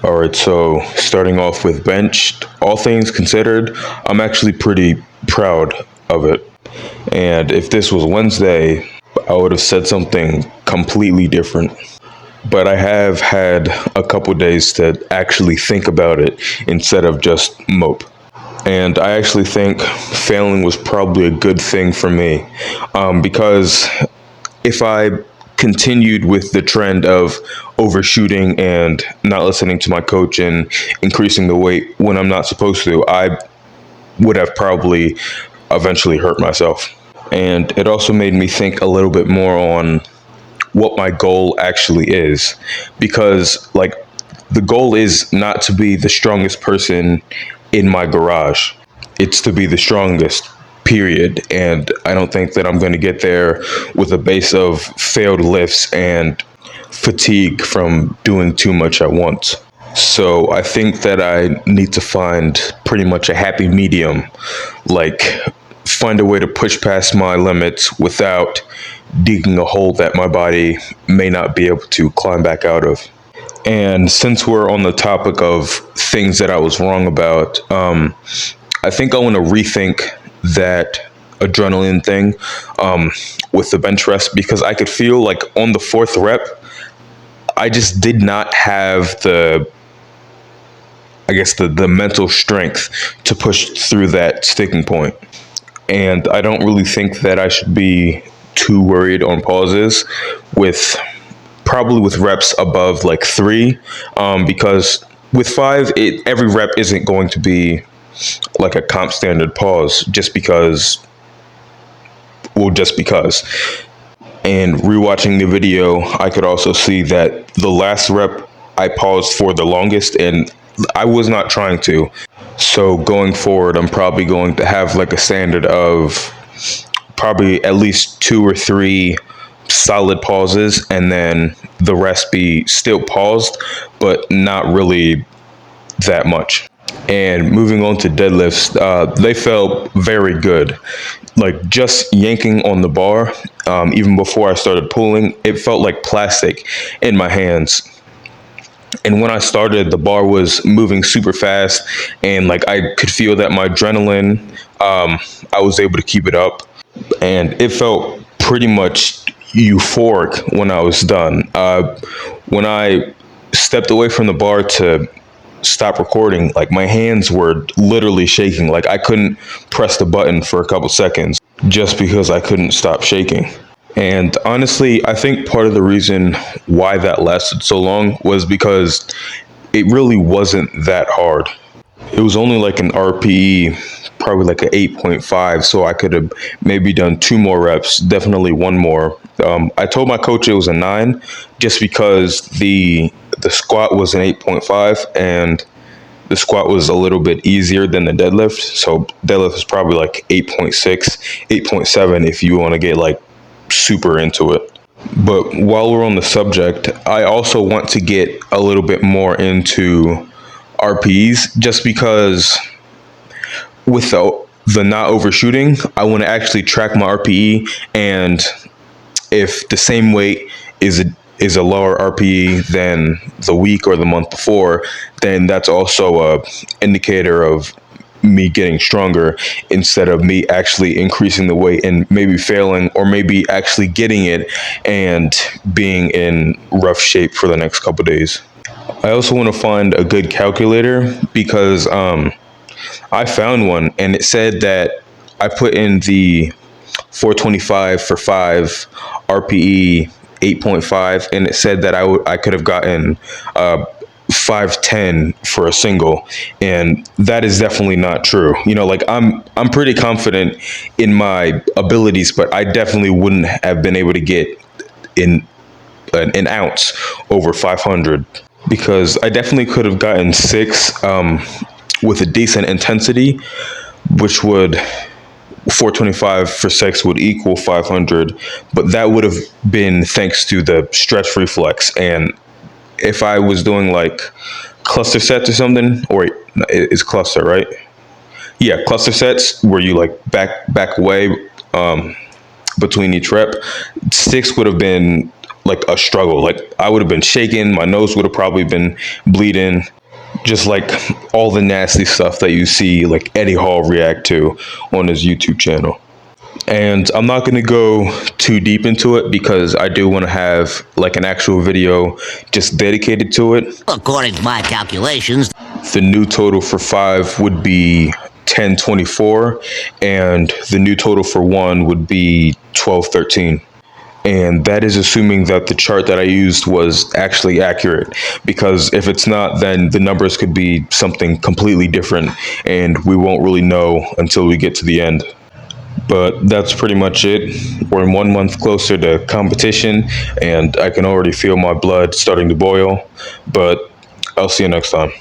All right, so starting off with bench, all things considered, I'm actually pretty proud of it. And if this was Wednesday, I would have said something completely different. But I have had a couple days to actually think about it instead of just mope. And I actually think failing was probably a good thing for me, because if I continued with the trend of overshooting and not listening to my coach and increasing the weight when I'm not supposed to, I would have probably eventually hurt myself. And it also made me think a little bit more on what my goal actually is, because like the goal is not to be the strongest person in my garage. It's to be the strongest, period. And I don't think that I'm going to get there with a base of failed lifts and fatigue from doing too much at once. So I think that I need to find pretty much a happy medium, like find a way to push past my limits without digging a hole that my body may not be able to climb back out of. And since we're on the topic of things that I was wrong about, I think I want to rethink that adrenaline thing with the bench press, because I could feel like on the fourth rep, I just did not have the mental strength to push through that sticking point. And I don't really think that I should be too worried on pauses with probably with reps above like 3, because with 5, every rep isn't going to be like a comp standard pause just because. And rewatching the video, I could also see that the last rep I paused for the longest, and I was not trying to. So going forward, I'm probably going to have like a standard of probably at least 2 or 3 solid pauses, and then the rest be still paused, but not really that much. And moving on to deadlifts, they felt very good. Like just yanking on the bar, even before I started pulling, it felt like plastic in my hands. And when I started, the bar was moving super fast, and like I could feel that my adrenaline, I was able to keep it up, and it felt pretty much euphoric when I was done. When I stepped away from the bar to stop recording, like my hands were literally shaking. Like I couldn't press the button for a couple seconds just because I couldn't stop shaking. And honestly, I think part of the reason why that lasted so long was because it really wasn't that hard. It was only like an RPE, probably like an 8.5, so I could have maybe done 2 more reps, definitely 1 more. I told my coach it was a 9 just because the squat was an 8.5 and the squat was a little bit easier than the deadlift. So deadlift is probably like 8.6, 8.7 if you want to get like super into it. But while we're on the subject, I also want to get a little bit more into RPEs, just because with the not overshooting, I want to actually track my RPE, and if the same weight is a lower RPE than the week or the month before, then that's also a indicator of me getting stronger instead of me actually increasing the weight and maybe failing, or maybe actually getting it and being in rough shape for the next couple days. I also want to find a good calculator, because I found one and it said that I put in the 425 for 5 RPE 8.5, and it said that I could have gotten 510 for a single, and that is definitely not true. You know, like I'm pretty confident in my abilities, but I definitely wouldn't have been able to get in an ounce over 500, because I definitely could have gotten 6 with a decent intensity, which would 425 for 6 would equal 500, but that would have been thanks to the stretch reflex. And if I was doing like cluster sets or something, or it's cluster, right? Yeah, cluster sets where you like back away between each rep, 6 would have been like a struggle. Like I would have been shaking, my nose would have probably been bleeding, just like all the nasty stuff that you see like Eddie Hall react to on his YouTube channel. And I'm not going to go too deep into it because I do want to have like an actual video just dedicated to it. According to my calculations, the new total for 5 would be 1024, and the new total for 1 would be 1213. And that is assuming that the chart that I used was actually accurate, because if it's not, then the numbers could be something completely different and we won't really know until we get to the end. But that's pretty much it. We're 1 month closer to competition and I can already feel my blood starting to boil, but I'll see you next time.